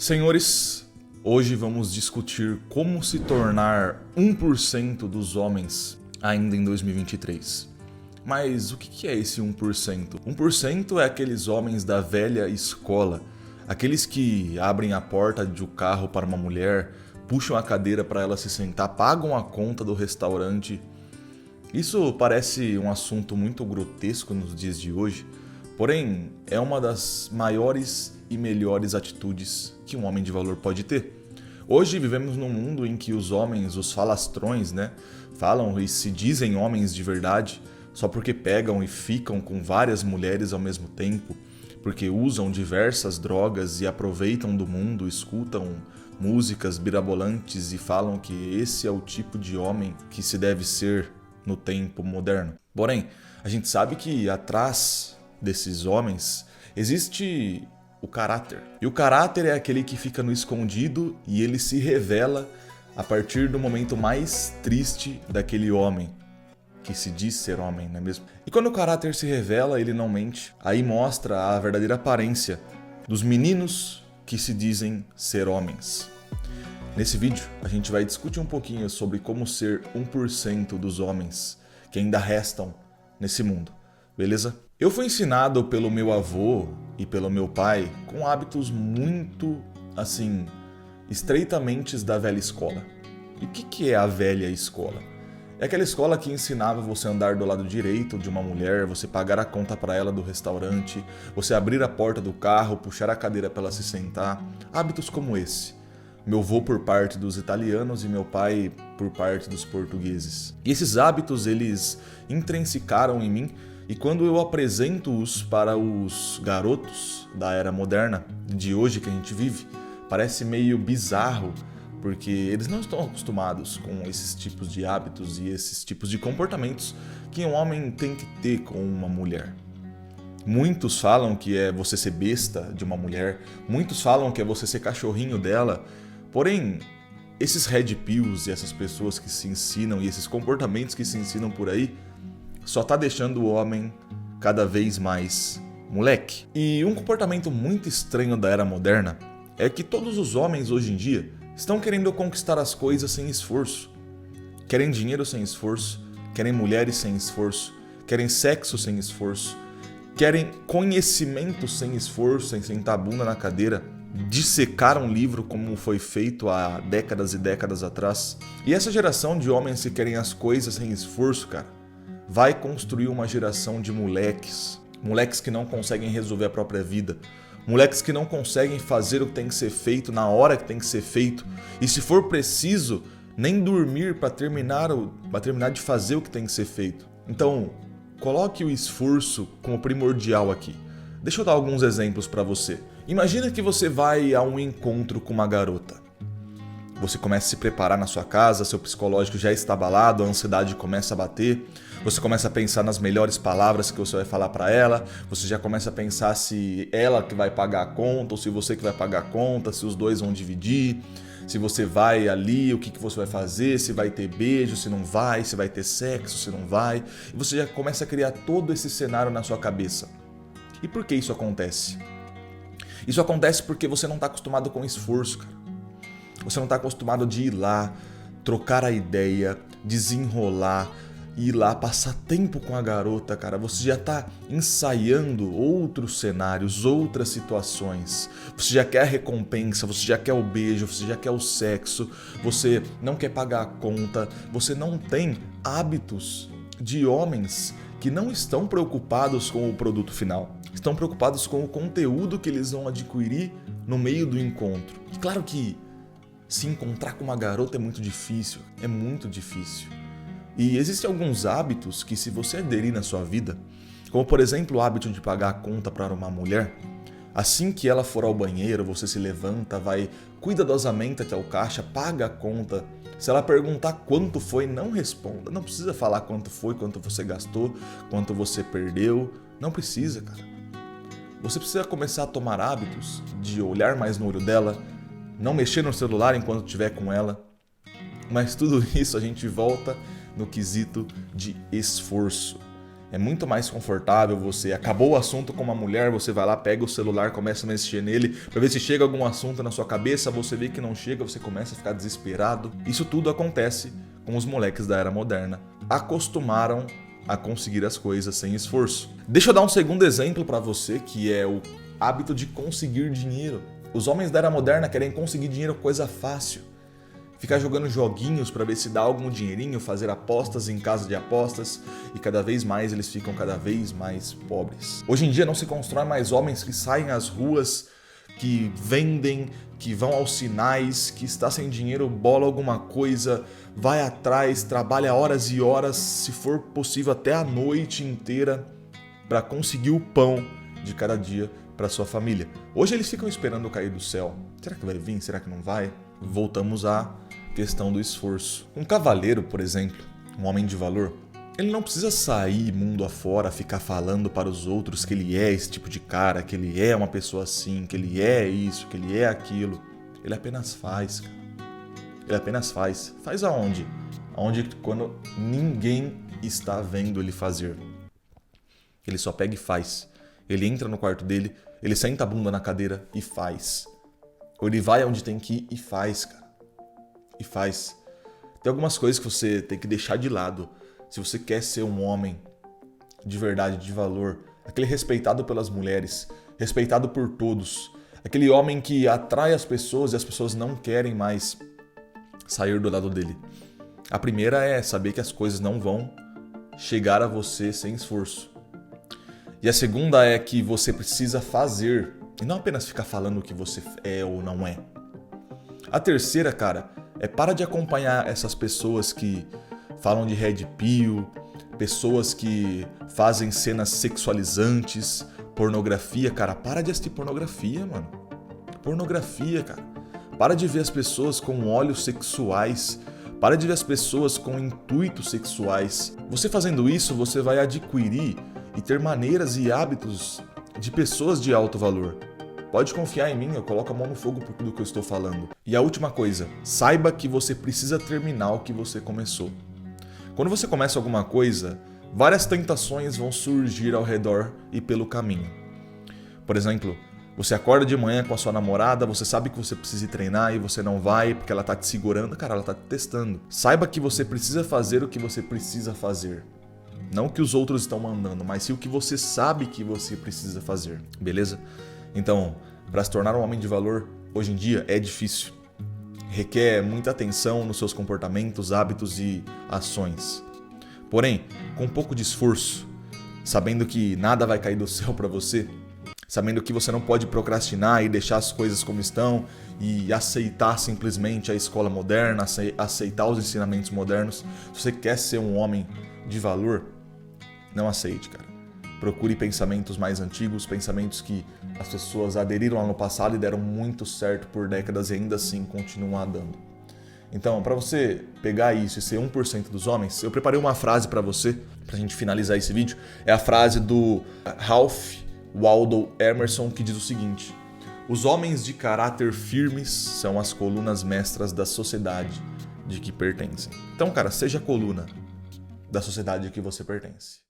Senhores, hoje vamos discutir como se tornar 1% dos homens ainda em 2023. Mas o que é esse 1%? 1% é aqueles homens da velha escola, aqueles que abrem a porta de um carro para uma mulher, puxam a cadeira para ela se sentar, pagam a conta do restaurante. Isso parece um assunto muito grotesco nos dias de hoje, porém é uma das maiores e melhores atitudes que um homem de valor pode ter. Hoje vivemos num mundo em que os homens, os falastrões, falam e se dizem homens de verdade só porque pegam e ficam com várias mulheres ao mesmo tempo, porque usam diversas drogas e aproveitam do mundo, escutam músicas birabolantes e falam que esse é o tipo de homem que se deve ser no tempo moderno. Porém, a gente sabe que atrás desses homens existe o caráter. E o caráter é aquele que fica no escondido e ele se revela a partir do momento mais triste daquele homem, que se diz ser homem, não é mesmo? E quando o caráter se revela, ele não mente. Aí mostra a verdadeira aparência dos meninos que se dizem ser homens. Nesse vídeo, a gente vai discutir um pouquinho sobre como ser 1% dos homens que ainda restam nesse mundo, beleza? Eu fui ensinado pelo meu avô e pelo meu pai com hábitos muito, estreitamente da velha escola. E o que é a velha escola? É aquela escola que ensinava você a andar do lado direito de uma mulher, você pagar a conta para ela do restaurante, você abrir a porta do carro, puxar a cadeira para ela se sentar. Hábitos como esse. Meu avô por parte dos italianos e meu pai por parte dos portugueses. E esses hábitos, eles intrinsecaram em mim, e quando eu apresento-os para os garotos da era moderna, de hoje que a gente vive, parece meio bizarro, porque eles não estão acostumados com esses tipos de hábitos e esses tipos de comportamentos que um homem tem que ter com uma mulher. Muitos falam que é você ser besta de uma mulher, muitos falam que é você ser cachorrinho dela, porém, esses red pills e essas pessoas que se ensinam e esses comportamentos que se ensinam por aí só tá deixando o homem cada vez mais moleque. E um comportamento muito estranho da era moderna é que todos os homens hoje em dia estão querendo conquistar as coisas sem esforço. Querem dinheiro sem esforço, querem mulheres sem esforço, querem sexo sem esforço, querem conhecimento sem esforço, sem sentar a bunda na cadeira, dissecar um livro como foi feito há décadas e décadas atrás. E essa geração de homens que querem as coisas sem esforço, cara, vai construir uma geração de moleques que não conseguem resolver a própria vida, moleques que não conseguem fazer o que tem que ser feito na hora que tem que ser feito, e se for preciso, nem dormir para terminar de fazer o que tem que ser feito. Então, coloque o esforço como primordial aqui. Deixa eu dar alguns exemplos para você. Imagina que você vai a um encontro com uma garota. Você começa a se preparar na sua casa, seu psicológico já está abalado, a ansiedade começa a bater, você começa a pensar nas melhores palavras que você vai falar para ela, você já começa a pensar se ela que vai pagar a conta ou se você que vai pagar a conta, se os dois vão dividir, se você vai ali, o que você vai fazer, se vai ter beijo, se não vai, se vai ter sexo, se não vai, e você já começa a criar todo esse cenário na sua cabeça. E por que isso acontece? Isso acontece porque você não está acostumado com esforço, cara. Você não está acostumado de ir lá, trocar a ideia, desenrolar, ir lá, passar tempo com a garota, cara. Você já está ensaiando outros cenários, outras situações. Você já quer a recompensa, você já quer o beijo, você já quer o sexo, você não quer pagar a conta, você não tem hábitos de homens que não estão preocupados com o produto final. Estão preocupados com o conteúdo que eles vão adquirir no meio do encontro. E claro que se encontrar com uma garota é muito difícil. E existem alguns hábitos que, se você aderir na sua vida, como por exemplo o hábito de pagar a conta para uma mulher, assim que ela for ao banheiro, você se levanta, vai cuidadosamente até o caixa, paga a conta. Se ela perguntar quanto foi, não responda. Não precisa falar quanto foi, quanto você gastou, quanto você perdeu. Não precisa, cara. Você precisa começar a tomar hábitos de olhar mais no olho dela, não mexer no celular enquanto estiver com ela, mas tudo isso a gente volta no quesito de esforço. É muito mais confortável você... Acabou o assunto com uma mulher, você vai lá, pega o celular, começa a mexer nele pra ver se chega algum assunto na sua cabeça, você vê que não chega, você começa a ficar desesperado. Isso tudo acontece com os moleques da era moderna. Acostumaram a conseguir as coisas sem esforço. Deixa eu dar um segundo exemplo pra você, que é o hábito de conseguir dinheiro. Os homens da era moderna querem conseguir dinheiro coisa fácil. Ficar jogando joguinhos para ver se dá algum dinheirinho, fazer apostas em casa de apostas, e cada vez mais eles ficam cada vez mais pobres. Hoje em dia não se constrói mais homens que saem às ruas, que vendem, que vão aos sinais, que está sem dinheiro, bola alguma coisa, vai atrás, trabalha horas e horas, se for possível até a noite inteira, para conseguir o pão de cada dia para sua família. Hoje eles ficam esperando cair do céu. Será que vai vir? Será que não vai? Voltamos à questão do esforço. Um cavaleiro, por exemplo, um homem de valor, ele não precisa sair mundo afora, ficar falando para os outros que ele é esse tipo de cara, que ele é uma pessoa assim, que ele é isso, que ele é aquilo. Ele apenas faz, cara. Ele apenas faz. Faz aonde? Aonde quando ninguém está vendo ele fazer. Ele só pega e faz. Ele entra no quarto dele, ele senta a bunda na cadeira e faz. Ou ele vai onde tem que ir e faz, cara. E faz. Tem algumas coisas que você tem que deixar de lado. Se você quer ser um homem de verdade, de valor, aquele respeitado pelas mulheres, respeitado por todos, aquele homem que atrai as pessoas e as pessoas não querem mais sair do lado dele. A primeira é saber que as coisas não vão chegar a você sem esforço. E a segunda é que você precisa fazer, e não apenas ficar falando o que você é ou não é. A terceira, cara, é para de acompanhar essas pessoas que falam de red pill, pessoas que fazem cenas sexualizantes, pornografia, cara. Para de assistir pornografia, mano. Pornografia, cara. Para de ver as pessoas com olhos sexuais. Para de ver as pessoas com intuitos sexuais. Você fazendo isso, você vai adquirir e ter maneiras e hábitos de pessoas de alto valor. Pode confiar em mim, eu coloco a mão no fogo por tudo que eu estou falando. E a última coisa, saiba que você precisa terminar o que você começou. Quando você começa alguma coisa, várias tentações vão surgir ao redor e pelo caminho. Por exemplo, você acorda de manhã com a sua namorada, você sabe que você precisa ir treinar e você não vai porque ela tá te segurando, cara, ela tá te testando. Saiba que você precisa fazer o que você precisa fazer. Não o que os outros estão mandando, mas sim o que você sabe que você precisa fazer, beleza? Então, para se tornar um homem de valor, hoje em dia é difícil. Requer muita atenção nos seus comportamentos, hábitos e ações. Porém, com um pouco de esforço, sabendo que nada vai cair do céu para você, sabendo que você não pode procrastinar e deixar as coisas como estão e aceitar simplesmente a escola moderna, aceitar os ensinamentos modernos, se você quer ser um homem de valor, não aceite, cara. Procure pensamentos mais antigos, pensamentos que as pessoas aderiram lá no passado e deram muito certo por décadas e ainda assim continuam dando. Então, para você pegar isso e ser 1% dos homens, eu preparei uma frase para você, pra gente finalizar esse vídeo. É a frase do Ralph Waldo Emerson, que diz o seguinte: os homens de caráter firmes são as colunas mestras da sociedade de que pertencem. Então, cara, seja a coluna da sociedade a que você pertence.